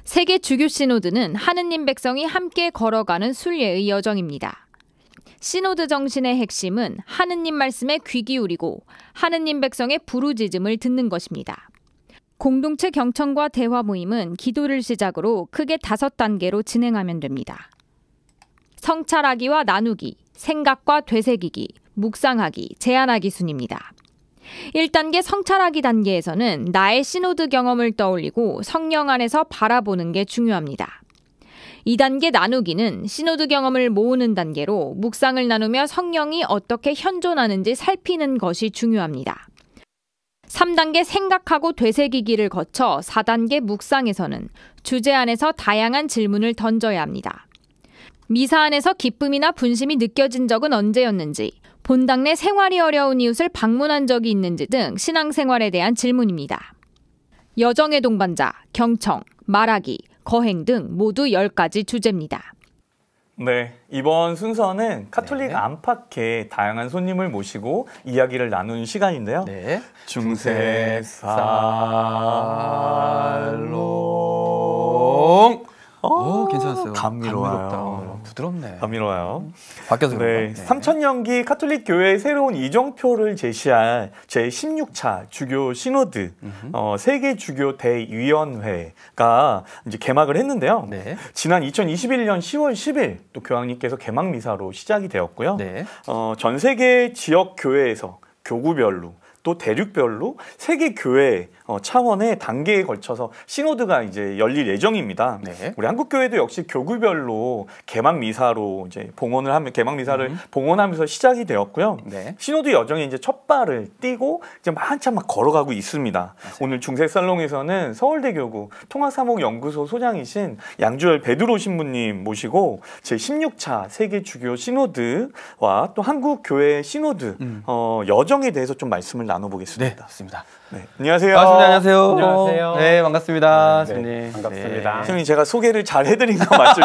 세계 주교 시노드는 하느님 백성이 함께 걸어가는 순례의 여정입니다. 시노드 정신의 핵심은 하느님 말씀에 귀 기울이고 하느님 백성의 부르짖음을 듣는 것입니다. 공동체 경청과 대화 모임은 기도를 시작으로 크게 5단계로 진행하면 됩니다. 성찰하기와 나누기, 생각과 되새기기, 묵상하기, 제안하기 순입니다. 1단계 성찰하기 단계에서는 나의 시노드 경험을 떠올리고 성령 안에서 바라보는 게 중요합니다. 2단계 나누기는 시노드 경험을 모으는 단계로 묵상을 나누며 성령이 어떻게 현존하는지 살피는 것이 중요합니다. 3단계 생각하고 되새기기를 거쳐 4단계 묵상에서는 주제 안에서 다양한 질문을 던져야 합니다. 미사 안에서 기쁨이나 분심이 느껴진 적은 언제였는지, 본당 내 생활이 어려운 이웃을 방문한 적이 있는지 등 신앙생활에 대한 질문입니다. 여정의 동반자, 경청, 말하기, 거행 등 모두 10가지 주제입니다. 네, 이번 순서는 카톨릭 안팎의 다양한 손님을 모시고 이야기를 나누는 시간인데요. 네. 중세살롱. 오, 괜찮았어요. 감미로워요. 부드럽네. 감미로워요. 바뀌어서 네, 3000년기 카톨릭 교회의 새로운 이정표를 제시할 제16차 주교 시노드 세계 주교 대위원회가 이제 개막을 했는데요. 네. 지난 2021년 10월 10일 또 교황님께서 개막 미사로 시작이 되었고요. 네. 전 세계 지역 교회에서 교구별로 또 대륙별로 세계 교회 차원의 단계에 걸쳐서 시노드가 이제 열릴 예정입니다. 네. 우리 한국 교회도 역시 교구별로 개막 미사로 이제 봉헌을 하면 개막 미사를 봉헌하면서 시작이 되었고요. 네. 시노드 여정에 이제 첫 발을 띄고 이제 한참 막 걸어가고 있습니다. 맞아요. 오늘 중세살롱에서는 서울대교구 통합사목연구소 소장이신 양주열 베드로 신부님 모시고 제 16차 세계 주교 시노드와 또 한국 교회 시노드 여정에 대해서 좀 말씀을 나눠보겠습니다. 네, 좋습니다. 네, 안녕하세요. 반갑습니다. 안녕하세요. 안녕하세요. 네, 반갑습니다. 네, 선생님. 반갑습니다. 선생님 제가 소개를 잘 해드린 거 맞죠?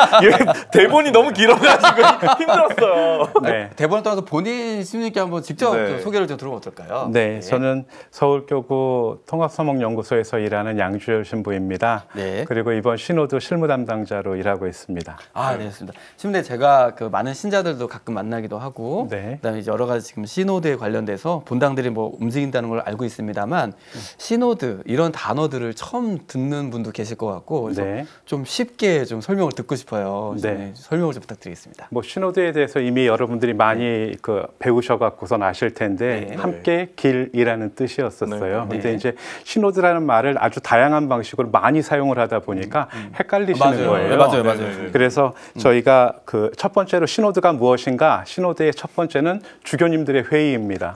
대본이 너무 길어가지고 힘들었어요. 네. 대본을 떠나서 본인 신부님께 한번 직접 네. 좀 소개를 좀 들어보면 어떨까요? 네, 저는 서울교구 통합사목연구소에서 일하는 양주열 신부입니다. 네. 그리고 이번 시노드 실무 담당자로 일하고 있습니다. 아, 네, 좋습니다. 신부님 제가 그 많은 신자들도 가끔 만나기도 하고, 네. 그다음에 이제 여러 가지 지금 시노드에 관련돼서 본당들이 뭐 움직인다는 걸 알고 있습니다만, 시노드 이런 단어들을 처음 듣는 분도 계실 것 같고, 그래서 네. 좀 쉽게 좀 설명을 듣고 싶어요. 네. 설명을 좀 부탁드리겠습니다. 뭐 시노드에 대해서 이미 여러분들이 많이 배우셔갖고선 아실 텐데 네. 함께 길이라는 뜻이었었어요. 네. 근데 네. 이제 시노드라는 말을 아주 다양한 방식으로 많이 사용을 하다 보니까 헷갈리시는 맞아요. 거예요. 네, 맞아요, 맞아요. 그래서 저희가 첫 번째로 시노드가 무엇인가? 시노드의 첫 번째는 주교님들의 회의입니다.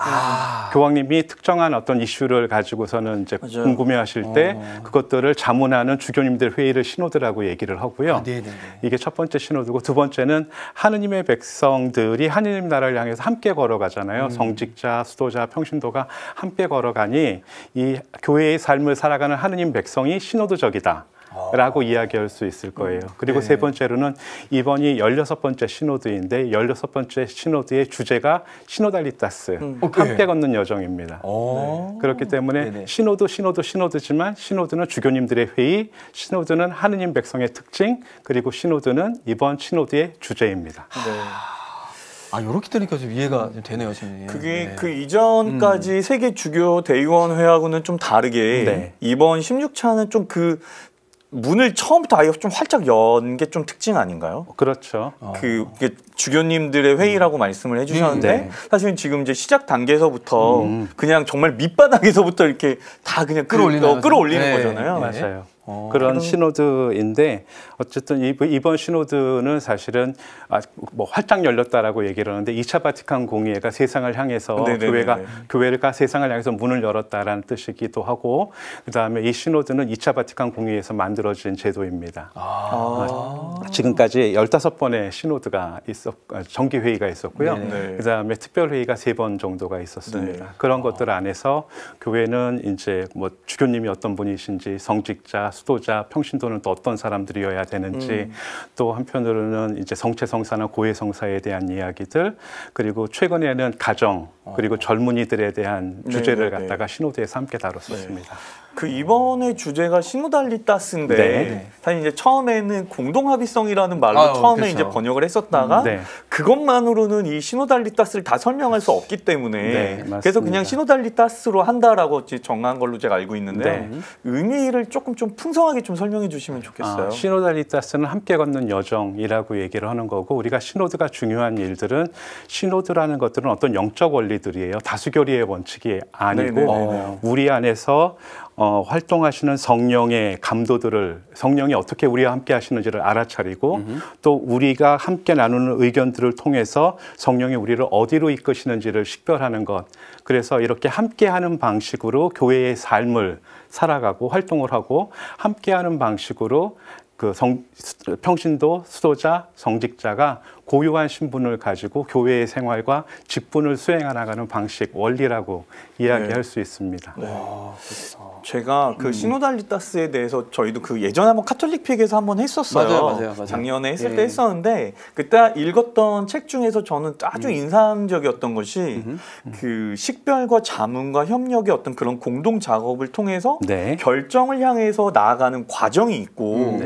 교황님이 특정한 어떤 이슈를 가지고서는 이제 맞아요. 궁금해하실 때 그것들을 자문하는 주교님들 회의를 시노드라고 얘기를 하고요. 네네네. 이게 첫 번째 시노드고 두 번째는 하느님의 백성들이 하느님 나라를 향해서 함께 걸어가잖아요. 성직자, 수도자, 평신도가 함께 걸어가니 이 교회의 삶을 살아가는 하느님 백성이 시노드적이다. 라고 이야기할 수 있을 거예요. 그리고 네. 세 번째로는 이번이 16번째 시노드인데 16번째 시노드의 주제가 시노달리타스, 함께 걷는 여정입니다. 그렇기 때문에 네네. 시노드지만 시노드는 주교님들의 회의, 시노드는 하느님 백성의 특징, 그리고 시노드는 이번 시노드의 주제입니다. 아, 이렇게 들으니까 좀 이해가 좀 되네요, 선생님. 그게 네. 그 이전까지 세계 주교 대의원회하고는 좀 다르게 네. 이번 16차는 좀 그 문을 처음부터 아예 좀 활짝 연 게 좀 특징 아닌가요? 그렇죠. 이게 주교님들의 회의라고 말씀을 해주셨는데 네. 사실은 지금 이제 시작 단계에서부터 그냥 정말 밑바닥에서부터 이렇게 다 그냥 끌어올리는 네. 거잖아요. 네. 맞아요. 그런 시노드인데 어쨌든 이번 시노드는 사실은 뭐 활짝 열렸다라고 얘기를 하는데 2차 바티칸 공의회가 세상을 향해서 교회가 세상을 향해서 문을 열었다라는 뜻이기도 하고 그다음에 이 시노드는 2차 바티칸 공의회에서 만들어진 제도입니다. 지금까지 15번의 시노드가 정기 회의가 있었고요. 네네. 그다음에 특별 회의가 3번 정도가 있었습니다. 네. 그런 것들 안에서 교회는 이제 뭐 주교님이 어떤 분이신지 성직자, 수도자, 평신도는 또 어떤 사람들이어야 되는지 또 한편으로는 이제 성체성사나 고해성사에 대한 이야기들 그리고 최근에는 가정 그리고 젊은이들에 대한 주제를 갖다가 시노드에서 함께 다뤘었습니다. 그 이번에 주제가 시노달리타스인데 네. 사실 이제 처음에는 공동합의성이라는 말로 처음에 그렇죠. 이제 번역을 했었다가 네. 그것만으로는 이 시노달리타스를 다 설명할 수 없기 때문에 네, 그래서 그냥 시노달리타스로 한다라고 정한 걸로 제가 알고 있는데 네. 의미를 조금 좀 풍성하게 좀 설명해 주시면 좋겠어요. 시노달리타스는 함께 걷는 여정이라고 얘기를 하는 거고 우리가 시노드가 중요한 일들은 시노드라는 것들은 어떤 영적 원리들이에요. 다수결의의 원칙이 아니고 우리 안에서 활동하시는 성령의 감도들을 성령이 어떻게 우리와 함께 하시는지를 알아차리고 또 우리가 함께 나누는 의견들을 통해서 성령이 우리를 어디로 이끄시는지를 식별하는 것. 그래서 이렇게 함께하는 방식으로 교회의 삶을 살아가고 활동을 하고 함께하는 방식으로 그 평신도, 수도자, 성직자가 고유한 신분을 가지고 교회의 생활과 직분을 수행해 나가는 방식, 원리라고 이야기할 수 있습니다. 제가 그 시노달리타스에 대해서 저희도 그 예전에 한번 카톨릭픽에서 한번 했었어요. 맞아요. 작년에 했을 때 했었는데 그때 읽었던 책 중에서 저는 아주 인상적이었던 것이 그 식별과 자문과 협력의 어떤 그런 공동 작업을 통해서 결정을 향해서 나아가는 과정이 있고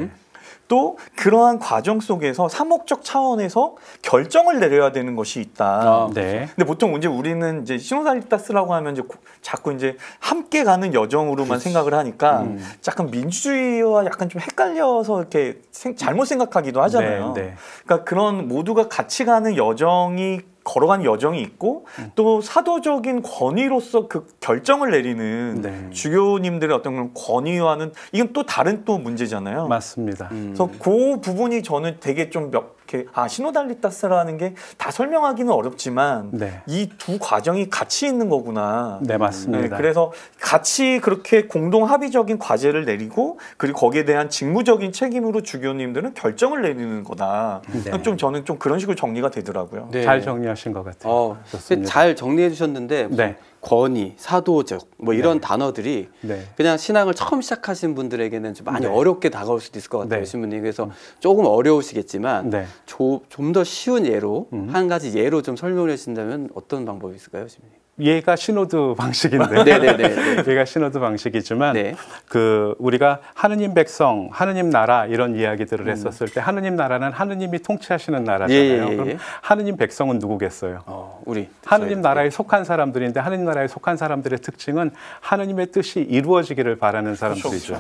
또 그러한 과정 속에서 사목적 차원에서 결정을 내려야 되는 것이 있다. 근데 보통 이제 우리는 이제 시노달리타스라고 하면 이제 자꾸 이제 함께 가는 여정으로만 생각을 하니까 약간 민주주의와 약간 좀 헷갈려서 이렇게 잘못 생각하기도 하잖아요. 그러니까 그런 모두가 같이 가는 여정이 걸어간 여정이 있고 또 사도적인 권위로서 그 결정을 내리는 주교님들의 어떤 그런 권위와는 이건 또 다른 또 문제잖아요. 맞습니다. 그래서 그 부분이 저는 되게 좀 이렇게 시노달리타스라는 게 다 설명하기는 어렵지만 이 두 과정이 같이 있는 거구나. 네, 맞습니다. 그래서 같이 그렇게 공동 합의적인 과제를 내리고 그리고 거기에 대한 직무적인 책임으로 주교님들은 결정을 내리는 거다. 좀 저는 좀 그런 식으로 정리가 되더라고요. 잘 정리하신 것 같아요. 잘 정리해 주셨는데 권위, 사도적 뭐 이런 단어들이 그냥 신앙을 처음 시작하신 분들에게는 좀 많이 어렵게 다가올 수도 있을 것 같아요, 신부님. 그래서 조금 어려우시겠지만 좀 더 쉬운 예로 한 가지 예로 좀 설명을 해주신다면 어떤 방법이 있을까요, 신부님? 얘가 시노드 방식인데 얘가 시노드 방식이지만 그 우리가 하느님 백성, 하느님 나라 이런 이야기들을 했었을 때 하느님 나라는 하느님이 통치하시는 나라잖아요. 그럼 하느님 백성은 누구겠어요? 우리 하느님 나라에 속한 사람들인데 하느님 나라에 속한 사람들의 특징은 하느님의 뜻이 이루어지기를 바라는 사람들이죠.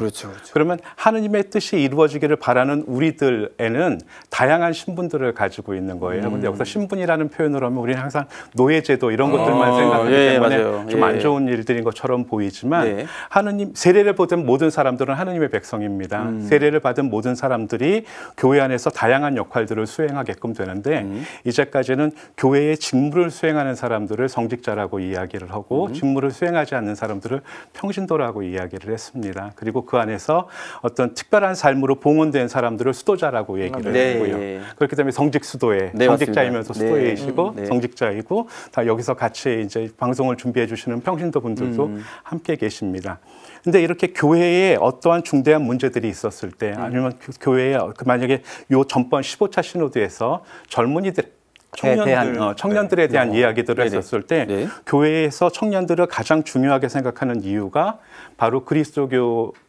그러면 하느님의 뜻이 이루어지기를 바라는 우리들에는 다양한 신분들을 가지고 있는 거예요. 그런데 여기서 신분이라는 표현을 하면 우리는 항상 노예제도 이런 것들만 생각하기 때문에 좀 안 좋은 일들인 것처럼 보이지만 하느님 세례를 받은 모든 사람들은 하느님의 백성입니다. 세례를 받은 모든 사람들이 교회 안에서 다양한 역할들을 수행하게끔 되는데 이제까지는 교회의 직무를 수행하는 사람들을 성직자라고 이야기를 하고 직무를 수행하지 않는 사람들을 평신도라고 이야기를 했습니다. 그리고 그 안에서 어떤 특별한 삶으로 봉헌된 사람들을 수도자라고 얘기를 했고요. 그렇기 때문에 성직수도에 성직자이면서 수도회이시고 성직자이고 다 여기서 같이 이제 방송을 준비해 주시는 평신도 분들도 함께 계십니다. 근데 이렇게 교회에 어떠한 중대한 문제들이 있었을 때 아니면 교회에 만약에 요 전번 15차 시노드에서 청년들에 대한 이야기들을 했었을 때 교회에서 청년들을 가장 중요하게 생각하는 이유가 바로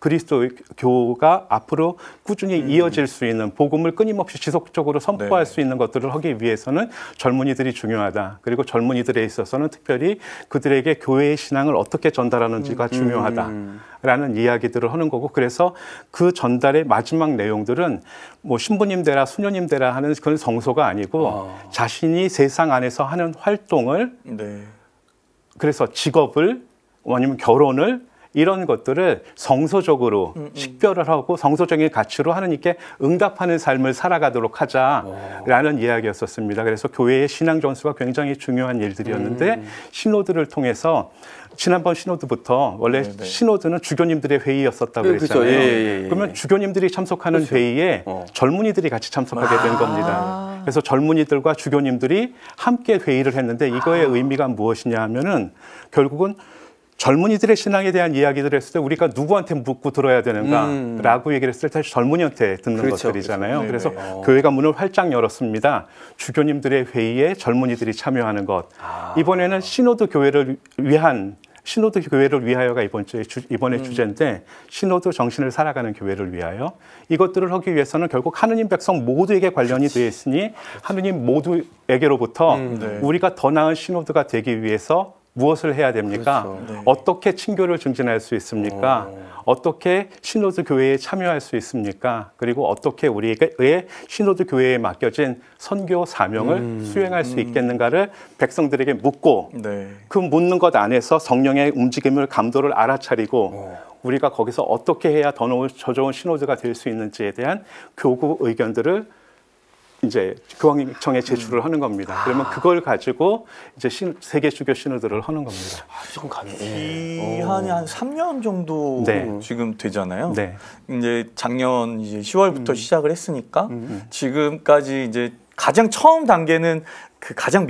그리스도교가 앞으로 꾸준히 이어질 수 있는 복음을 끊임없이 지속적으로 선포할 수 있는 것들을 하기 위해서는 젊은이들이 중요하다. 그리고 젊은이들에 있어서는 특별히 그들에게 교회의 신앙을 어떻게 전달하는지가 중요하다라는 이야기들을 하는 거고 그래서 그 전달의 마지막 내용들은 뭐 신부님 되라 수녀님 되라 하는 그런 성소가 아니고 자신이 세상 안에서 하는 활동을 그래서 직업을 아니면 결혼을 이런 것들을 성소적으로 식별을 하고 성소적인 가치로 하느님께 응답하는 삶을 살아가도록 하자라는 이야기였었습니다. 그래서 교회의 신앙 전수가 굉장히 중요한 일들이었는데 시노드를 통해서 지난번 시노드부터 원래 시노드는 주교님들의 회의였었다고 그랬잖아요. 그러면 주교님들이 참석하는 회의에 젊은이들이 같이 참석하게 된 겁니다. 그래서 젊은이들과 주교님들이 함께 회의를 했는데 이거의 의미가 무엇이냐 하면은 결국은 젊은이들의 신앙에 대한 이야기들을 했을 때 우리가 누구한테 묻고 들어야 되는가라고 얘기를 했을 때 젊은이한테 듣는 것들이잖아요. 그래서 교회가 문을 활짝 열었습니다. 주교님들의 회의에 젊은이들이 참여하는 것. 이번에는 시노드 교회를 위한 신호도 교회를 위하여가 이번에 주제인데 신호도 정신을 살아가는 교회를 위하여 이것들을 하기 위해서는 결국 하느님 백성 모두에게 관련이 되어 있으니 하느님 모두에게로부터 우리가 더 나은 신호도가 되기 위해서 무엇을 해야 됩니까? 그렇죠. 네. 어떻게 친교를 증진할 수 있습니까? 어떻게 신호도 교회에 참여할 수 있습니까? 그리고 어떻게 우리의 신호도 교회에 맡겨진 선교 사명을 수행할 수 있겠는가를 백성들에게 묻고 그 묻는 것 안에서 성령의 움직임을 감도를 알아차리고 우리가 거기서 어떻게 해야 더 좋은 신호도가 될 수 있는지에 대한 교구 의견들을 이제 교황청에 제출을 하는 겁니다. 그러면 그걸 가지고 이제 세계 주교 신호들을 하는 겁니다. 좀 기한이 한 3년 정도 지금 되잖아요. 이제 작년 이제 10월부터 시작을 했으니까 지금까지 이제 가장 처음 단계는 그 가장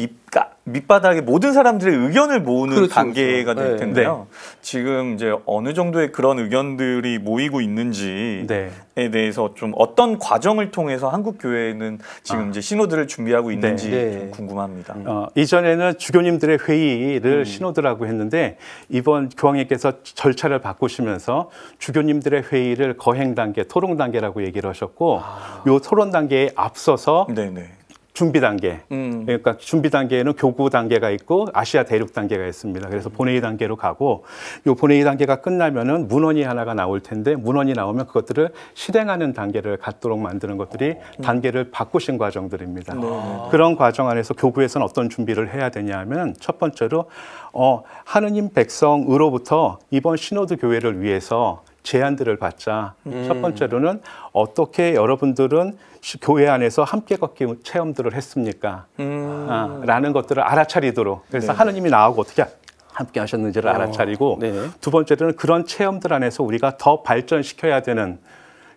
밑바닥에 모든 사람들의 의견을 모으는 단계가 될 텐데요. 지금 이제 어느 정도의 그런 의견들이 모이고 있는지에 대해서 좀 어떤 과정을 통해서 한국 교회는 지금 이제 신호들을 준비하고 있는지 좀 궁금합니다. 이전에는 주교님들의 회의를 신호드라고 했는데 이번 교황님께서 절차를 바꾸시면서 주교님들의 회의를 거행 단계, 토론 단계라고 얘기를 하셨고 요 토론 단계에 앞서서 준비 단계. 그러니까 준비 단계에는 교구 단계가 있고 아시아 대륙 단계가 있습니다. 그래서 본회의 단계로 가고 이 본회의 단계가 끝나면은 문헌이 하나가 나올 텐데 문헌이 나오면 그것들을 실행하는 단계를 갖도록 만드는 것들이 단계를 바꾸신 과정들입니다. 그런 과정 안에서 교구에서는 어떤 준비를 해야 되냐 하면 첫 번째로 하느님 백성으로부터 이번 시노드 교회를 위해서 제안들을 받자. 첫 번째로는 어떻게 여러분들은 교회 안에서 함께 걷기 체험들을 했습니까? 라는 것들을 알아차리도록. 그래서 하느님이 나하고 어떻게 함께 하셨는지를 알아차리고 두 번째로는 그런 체험들 안에서 우리가 더 발전시켜야 되는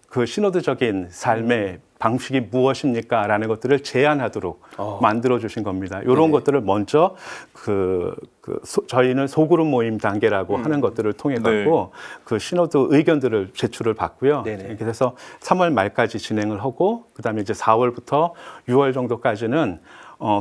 그 시노드적인 삶의 방식이 무엇입니까? 라는 것들을 제안하도록 만들어주신 겁니다. 이런 것들을 먼저 저희는 소그룹 모임 단계라고 하는 것들을 통해 갖고 그 시노드 의견들을 제출을 받고요. 그래서 3월 말까지 진행을 하고 그다음에 이제 4월부터 6월 정도까지는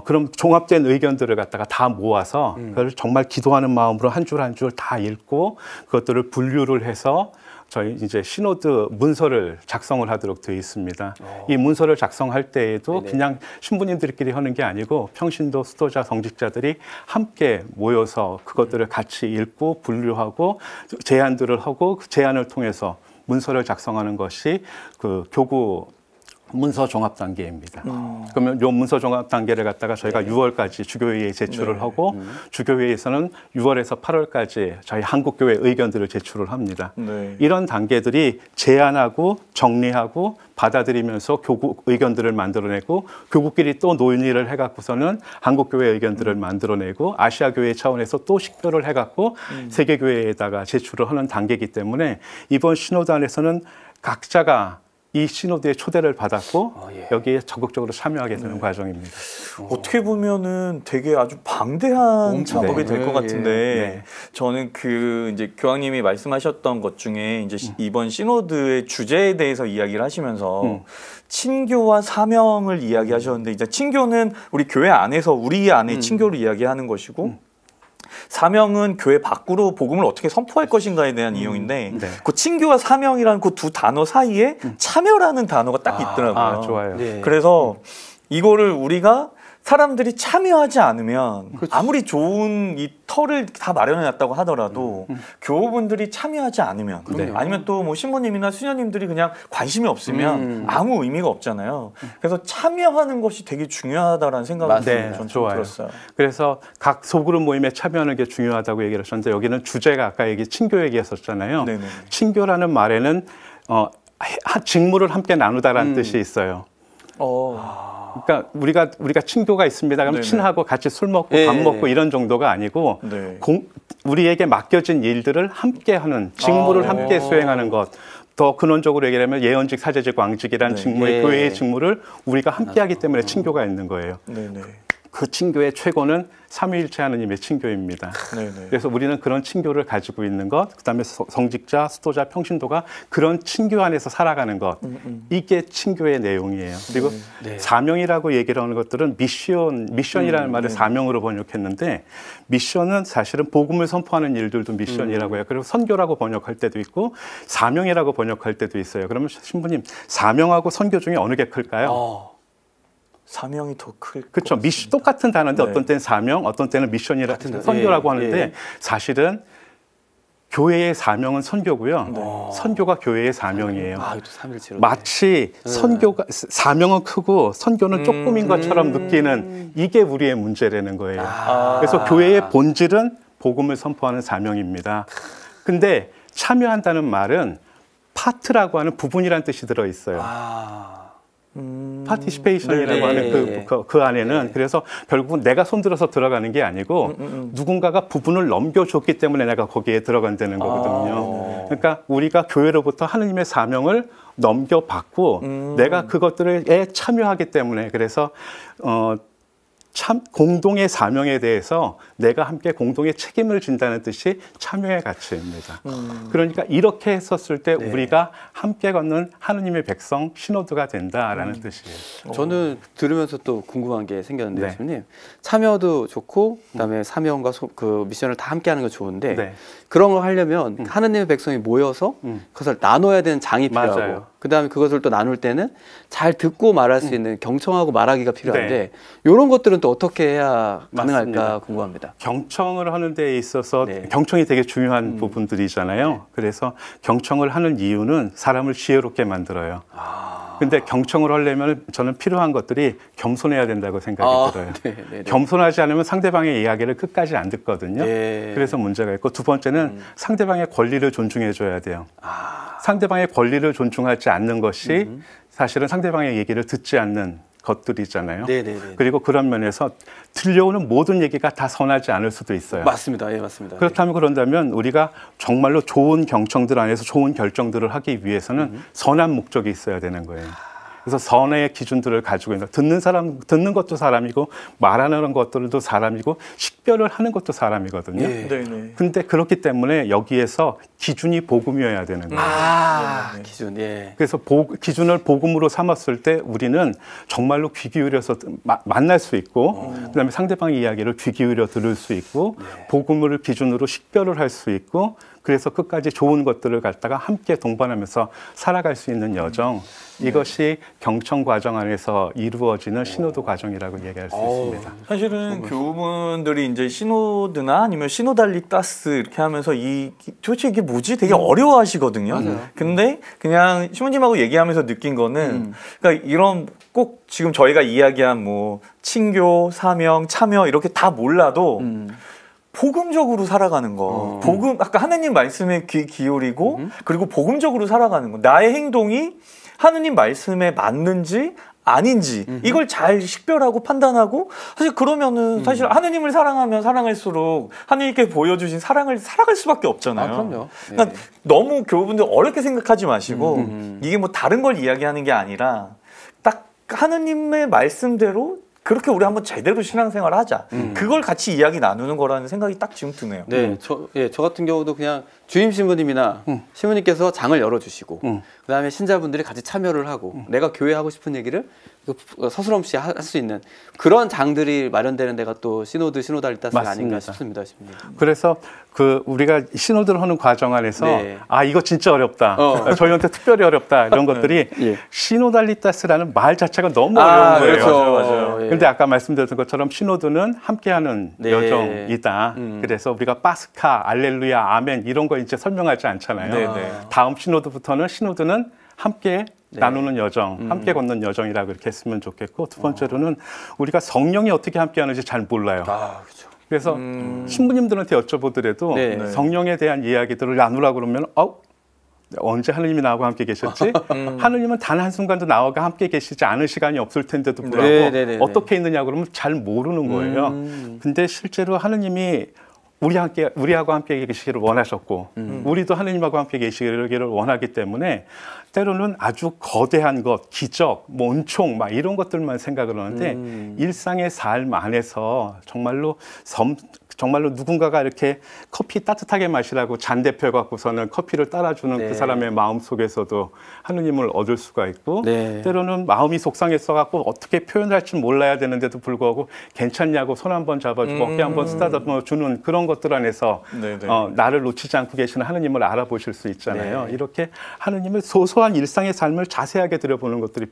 그럼 종합된 의견들을 갖다가 다 모아서 그걸 정말 기도하는 마음으로 한 줄 한 줄 다 읽고 그것들을 분류를 해서 저희 이제 시노드 문서를 작성을 하도록 되어 있습니다. 이 문서를 작성할 때에도 그냥 신부님들끼리 하는 게 아니고 평신도 수도자 성직자들이 함께 모여서 그것들을 같이 읽고 분류하고 제안들을 하고 그 제안을 통해서 문서를 작성하는 것이 그 교구 문서 종합 단계입니다. 그러면 이 문서 종합 단계를 갖다가 저희가 6월까지 주교회의에 제출을 하고 주교회의에서는 6월에서 8월까지 저희 한국교회 의견들을 제출을 합니다. 이런 단계들이 제안하고 정리하고 받아들이면서 교구 의견들을 만들어내고 교구끼리 또 논의를 해갖고서는 한국교회 의견들을 만들어내고 아시아교회 차원에서 또 식별을 해갖고 세계교회에다가 제출을 하는 단계이기 때문에 이번 시노드 안에서는 각자가 이 시노드의 초대를 받았고 여기에 적극적으로 참여하게 되는 과정입니다. 어떻게 보면은 되게 아주 방대한 작업이 될 것 같은데 저는 그 이제 교황님이 말씀하셨던 것 중에 이제 이번 시노드의 주제에 대해서 이야기를 하시면서 친교와 사명을 이야기하셨는데 이제 친교는 우리 교회 안에서 우리 안에 친교를 이야기하는 것이고 사명은 교회 밖으로 복음을 어떻게 선포할 것인가에 대한 이용인데 그 친교와 사명이라는 그 두 단어 사이에 참여라는 단어가 딱 있더라고요. 좋아요. 그래서 이거를 우리가 사람들이 참여하지 않으면 아무리 좋은 이 터를 다 마련해놨다고 하더라도 교우분들이 참여하지 않으면 아니면 또 뭐 신부님이나 수녀님들이 그냥 관심이 없으면 아무 의미가 없잖아요. 그래서 참여하는 것이 되게 중요하다라는 생각이 저는 들었어요. 그래서 각 소그룹 모임에 참여하는 게 중요하다고 얘기를 하셨는데 여기는 주제가 아까 친교 얘기했었잖아요. 친교라는 말에는 직무를 함께 나누다라는 뜻이 있어요. 그러니까 우리가 친교가 있습니다. 그럼 친하고 같이 술 먹고 밥 먹고 이런 정도가 아니고 우리에게 맡겨진 일들을 함께 하는 직무를 함께 수행하는 것. 더 근원적으로 얘기하면 예언직, 사제직, 왕직이라는 직무의 교회의 직무를 우리가 함께 하기 때문에 친교가 있는 거예요. 그 친교의 최고는 삼위일체 하느님의 친교입니다. 그래서 우리는 그런 친교를 가지고 있는 것, 그다음에 성직자, 수도자, 평신도가 그런 친교 안에서 살아가는 것, 이게 친교의 내용이에요. 그리고 사명이라고 얘기를 하는 것들은 미션이라는 말을 사명으로 번역했는데, 미션은 사실은 복음을 선포하는 일들도 미션이라고 해요. 그리고 선교라고 번역할 때도 있고 사명이라고 번역할 때도 있어요. 그러면 신부님, 사명하고 선교 중에 어느 게 클까요? 사명이 더 클. 그렇죠. 똑같은 단어인데 어떤 때는 사명, 어떤 때는 미션이라고 선교라고 하는데 사실은 교회의 사명은 선교고요. 선교가 교회의 사명이에요. 마치 선교가 사명은 크고 선교는 조금인 것처럼 느끼는 이게 우리의 문제라는 거예요. 그래서 교회의 본질은 복음을 선포하는 사명입니다. 근데 참여한다는 말은 파트라고 하는 부분이라는 뜻이 들어 있어요. 파티시페이션이라고 하는 그 안에는 그래서 결국은 내가 손들어서 들어가는 게 아니고 누군가가 부분을 넘겨줬기 때문에 내가 거기에 들어간다는 거거든요. 그러니까 우리가 교회로부터 하느님의 사명을 넘겨받고 내가 그것들에 참여하기 때문에 그래서 참 공동의 사명에 대해서 내가 함께 공동의 책임을 진다는 뜻이 참여의 가치입니다. 그러니까 이렇게 했었을 때 우리가 함께 걷는 하느님의 백성 시노드가 된다라는 뜻이에요. 저는 들으면서 또 궁금한 게 생겼는데 교수님, 참여도 좋고 그다음에 사명과 그 미션을 다 함께하는 거 좋은데 그런 걸 하려면 하느님의 백성이 모여서 그것을 나눠야 되는 장이 필요하고 그다음에 그것을 또 나눌 때는 잘 듣고 말할 수 있는 경청하고 말하기가 필요한데 이런 것들은 또 어떻게 해야 가능할까 궁금합니다. 경청을 하는 데에 있어서 경청이 되게 중요한 부분들이잖아요. 그래서 경청을 하는 이유는 사람을 지혜롭게 만들어요. 근데 경청을 하려면 저는 필요한 것들이 겸손해야 된다고 생각이 들어요. 겸손하지 않으면 상대방의 이야기를 끝까지 안 듣거든요. 그래서 문제가 있고 두 번째는 상대방의 권리를 존중해 줘야 돼요. 상대방의 권리를 존중하지 않는 것이 사실은 상대방의 얘기를 듣지 않는 것들이잖아요. 그리고 그런 면에서 들려오는 모든 얘기가 다 선하지 않을 수도 있어요. 맞습니다. 예, 맞습니다. 그렇다면 그런다면 우리가 정말로 좋은 경청들 안에서 좋은 결정들을 하기 위해서는 선한 목적이 있어야 되는 거예요. 그래서 선의 기준들을 가지고 있는 듣는 사람, 듣는 것도 사람이고 말하는 것들도 사람이고 식별을 하는 것도 사람이거든요. 근데 그렇기 때문에 여기에서 기준이 복음이어야 되는 거예요. 기준. 그래서 기준을 복음으로 삼았을 때 우리는 정말로 귀 기울여서 만날 수 있고 그다음에 상대방의 이야기를 귀 기울여 들을 수 있고 복음을 기준으로 식별을 할 수 있고 그래서 끝까지 좋은 것들을 갖다가 함께 동반하면서 살아갈 수 있는 여정, 이것이 경청 과정 안에서 이루어지는 시노드 과정이라고 얘기할 수 있습니다. 사실은 교우분들이 이제 시노드나 아니면 시노달리타스 이렇게 하면서 도대체 이게 뭐지? 되게 어려워하시거든요. 근데 그냥 신부님하고 얘기하면서 느낀 거는 그러니까 이런 꼭 지금 저희가 이야기한 뭐 친교, 사명, 참여 이렇게 다 몰라도 복음적으로 살아가는 거. 아까 하느님 말씀에 귀 기울이고 그리고 복음적으로 살아가는 거. 나의 행동이 하느님 말씀에 맞는지 아닌지 이걸 잘 식별하고 판단하고 사실 그러면은 사실 하느님을 사랑하면 사랑할수록 하느님께 보여주신 사랑을 살아갈 수밖에 없잖아요. 그럼요. 그러니까 너무 교우분들 어렵게 생각하지 마시고 이게 뭐 다른 걸 이야기하는 게 아니라 딱 하느님의 말씀대로 그렇게 우리 한번 제대로 신앙생활을 하자. 그걸 같이 이야기 나누는 거라는 생각이 딱 지금 드네요. 저 같은 경우도 그냥 주임 신부님이나 신부님께서 장을 열어주시고 그다음에 신자분들이 같이 참여를 하고 내가 교회 하고 싶은 얘기를 서스럼없이 할 수 있는 그런 장들이 마련되는 데가 또 시노달리타스가 아닌가 싶습니다. 신부님. 그래서 우리가 시노드를 하는 과정 안에서 이거 진짜 어렵다. 저희한테 특별히 어렵다. 이런 것들이 시노달리타스라는 말 자체가 너무 어려운 거예요. 맞아요. 근데 아까 말씀드렸던 것처럼 시노드는 함께하는 여정이다. 그래서 우리가 파스카, 알렐루야, 아멘 이런 거 이제 설명하지 않잖아요. 다음 시노드는 함께 나누는 여정, 함께 걷는 여정이라고 이렇게 했으면 좋겠고 두 번째로는 우리가 성령이 어떻게 함께하는지 잘 몰라요. 그래서 신부님들한테 여쭤보더라도 성령에 대한 이야기들을 나누라고 그러면 언제 하느님이 나하고 함께 계셨지? 하느님은 단 한순간도 나와 함께 계시지 않을 시간이 없을 텐데도 불구하고 어떻게 있느냐 그러면 잘 모르는 거예요. 근데 실제로 하느님이 우리하고 함께 계시기를 원하셨고 우리도 하느님하고 함께 계시기를 원하기 때문에 때로는 아주 거대한 것, 기적, 뭐 은총 막 이런 것들만 생각을 하는데 일상의 삶 안에서 정말로 누군가가 이렇게 커피 따뜻하게 마시라고 잔대 펴갖고서는 커피를 따라주는 그 사람의 마음 속에서도 하느님을 얻을 수가 있고 때로는 마음이 속상했어갖고 어떻게 표현할지 몰라야 되는데도 불구하고 괜찮냐고 손 한번 잡아주고 어깨 한번 쓰다듬어 주는 그런 것들 안에서 나를 놓치지 않고 계시는 하느님을 알아보실 수 있잖아요. 이렇게 하느님의 소소한 일상의 삶을 자세하게 들여보는 것들이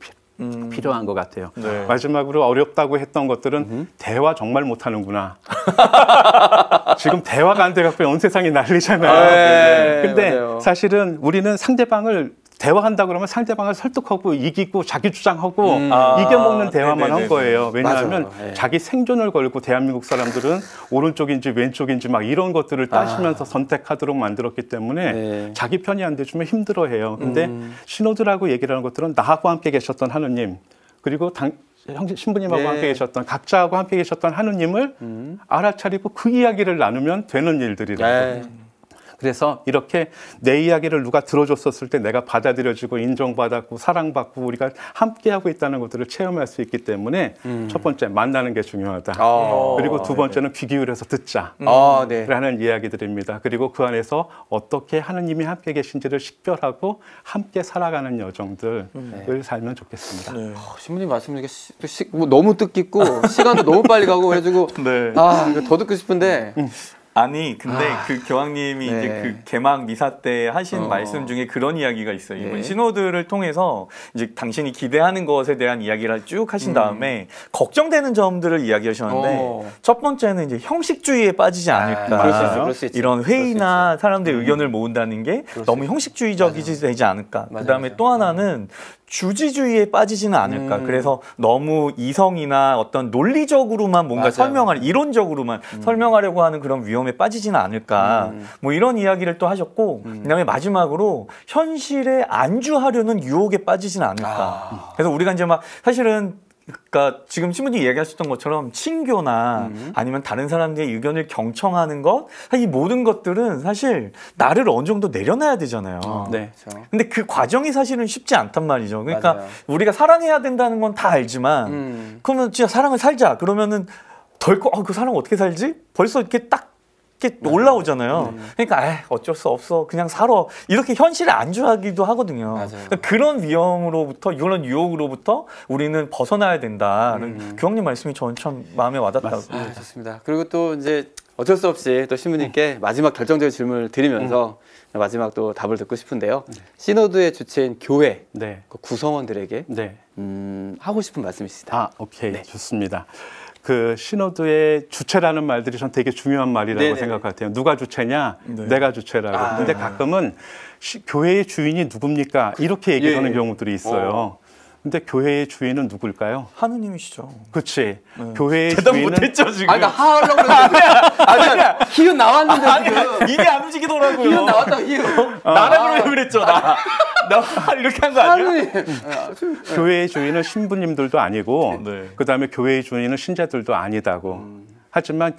필요한 것 같아요. 마지막으로 어렵다고 했던 것들은 대화 정말 못하는구나. 지금 대화가 안 돼갖고 온 세상이 난리잖아요. 근데 맞아요. 사실은 우리는 상대방을 대화한다 그러면 상대방을 설득하고 이기고 자기 주장하고 이겨먹는 대화만 한 거예요. 왜냐하면 자기 생존을 걸고 대한민국 사람들은 오른쪽인지 왼쪽인지 막 이런 것들을 따지면서 선택하도록 만들었기 때문에 자기 편이 안 돼주면 힘들어해요. 근데 신호들하고 얘기를 하는 것들은 나하고 함께 계셨던 하느님 그리고 신부님하고 함께 계셨던 각자하고 함께 계셨던 하느님을 알아차리고 그 이야기를 나누면 되는 일들이라고. 그래서 이렇게 내 이야기를 누가 들어줬었을 때 내가 받아들여지고 인정받았고 사랑받고 우리가 함께하고 있다는 것들을 체험할 수 있기 때문에 첫 번째 만나는 게 중요하다. 그리고 두 번째는 귀 기울여서 듣자 라는 이야기들입니다. 그리고 그 안에서 어떻게 하느님이 함께 계신지를 식별하고 함께 살아가는 여정들을 살면 좋겠습니다. 신부님 말씀 중에 너무 뜻깊고 시간도 너무 빨리 가고 해가지고 더 듣고 싶은데 아니 근데 그 교황님이 이제 그 개막 미사 때 하신 말씀 중에 그런 이야기가 있어요. 이번 신호들을 통해서 이제 당신이 기대하는 것에 대한 이야기를 쭉 하신 다음에 걱정되는 점들을 이야기하셨는데 첫 번째는 이제 형식주의에 빠지지 않을까. 그럴 수 있지. 이런 회의나 사람들의 의견을 모은다는 게 너무 형식주의적이지 되지 않을까. 그다음에 또 하나는 주지주의에 빠지지는 않을까. 그래서 너무 이성이나 어떤 논리적으로만 뭔가 이론적으로만 설명하려고 하는 그런 위험에 빠지지는 않을까. 뭐 이런 이야기를 또 하셨고, 그다음에 마지막으로 현실에 안주하려는 유혹에 빠지지는 않을까. 그래서 우리가 이제 막 사실은 그러니까 지금 신부님이 얘기하셨던 것처럼 친교나 아니면 다른 사람들의 의견을 경청하는 것, 이 모든 것들은 사실 나를 어느 정도 내려놔야 되잖아요. 근데 그 과정이 사실은 쉽지 않단 말이죠. 그러니까 우리가 사랑해야 된다는 건 다 알지만 그러면 진짜 사랑을 살자. 그러면은 덜컥 그 사랑 어떻게 살지? 벌써 이렇게 딱 이렇게 올라오잖아요. 그러니까 어쩔 수 없어 그냥 살아 이렇게 현실에 안주하기도 하거든요. 그러니까 그런 위험으로부터 이런 유혹으로부터 우리는 벗어나야 된다는 교황님 말씀이 저는 참 마음에 와닿다고. 좋습니다. 그리고 또 이제 어쩔 수 없이 또 신부님께 마지막 결정적인 질문을 드리면서 마지막 또 답을 듣고 싶은데요. 시노드의 주체인 교회 그 구성원들에게 하고 싶은 말씀이 있으시다. 오케이. 좋습니다. 그 시노드의 주체라는 말들이 전 되게 중요한 말이라고 생각해요. 누가 주체냐? 내가 주체라고. 근데 가끔은 교회의 주인이 누굽니까? 이렇게 얘기하는 경우들이 있어요. 근데 교회의 주인은 누굴까요? 하느님이시죠. 그렇지. 교회의 대답 주인은 못했죠 지금. 하려고 그랬는데 희은 나왔는데 지금 이게 안 움직이더라고요. 희은 나왔다 희은. 나라 그랬죠. 나 이렇게 한 거 아니야? 교회의 주인은 신부님들도 아니고 그다음에 교회의 주인은 신자들도 아니다고. 하지만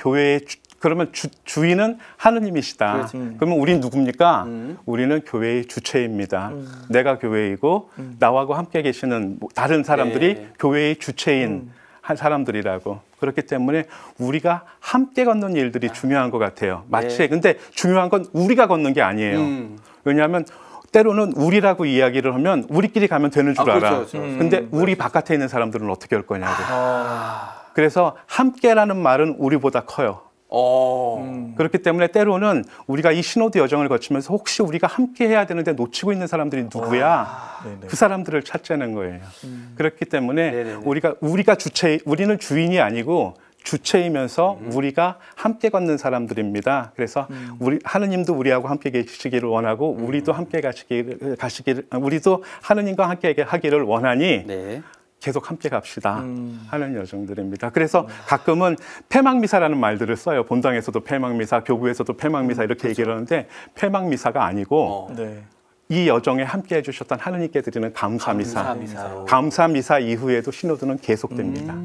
그러면 주인은 하느님이시다. 그러면 우린 누굽니까? 우리는 교회의 주체입니다. 내가 교회이고 나하고 함께 계시는 다른 사람들이 교회의 주체인 사람들이라고. 그렇기 때문에 우리가 함께 걷는 일들이 중요한 것 같아요. 마치 근데 중요한 건 우리가 걷는 게 아니에요. 왜냐하면 때로는 우리라고 이야기를 하면 우리끼리 가면 되는 줄 알아. 근데 우리 바깥에 있는 사람들은 어떻게 할 거냐고. 그래서 함께라는 말은 우리보다 커요. 그렇기 때문에 때로는 우리가 이 시노드 여정을 거치면서 혹시 우리가 함께 해야 되는데 놓치고 있는 사람들이 누구야? 그 사람들을 찾자는 거예요. 그렇기 때문에 우리는 주인이 아니고 주체이면서 우리가 함께 걷는 사람들입니다. 그래서 하느님도 우리하고 함께 계시기를 원하고 우리도 함께 우리도 하느님과 함께 하기를 원하니 계속 함께 갑시다 하는 여정들입니다. 그래서 가끔은 폐막미사라는 말들을 써요. 본당에서도 폐막미사, 교구에서도 폐막미사 이렇게 얘기를 하는데 폐막미사가 아니고 이 여정에 함께 해주셨던 하느님께 드리는 감사미사 이후에도 신호드는 계속됩니다.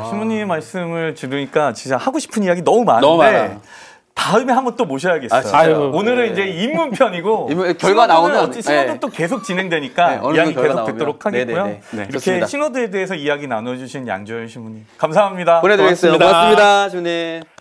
신부님 말씀을 들으니까 진짜 하고 싶은 이야기 너무 많은데 다음에 한번 또 모셔야겠어요. 오늘은 이제 입문편이고 결과 나오면 신호도 또 계속 진행되니까 이야기 계속 듣도록 하겠고요. 이렇게 좋습니다. 신호드에 대해서 이야기 나눠주신 양조열 신부님 감사합니다. 보내드리겠습니다. 고맙습니다, 주님.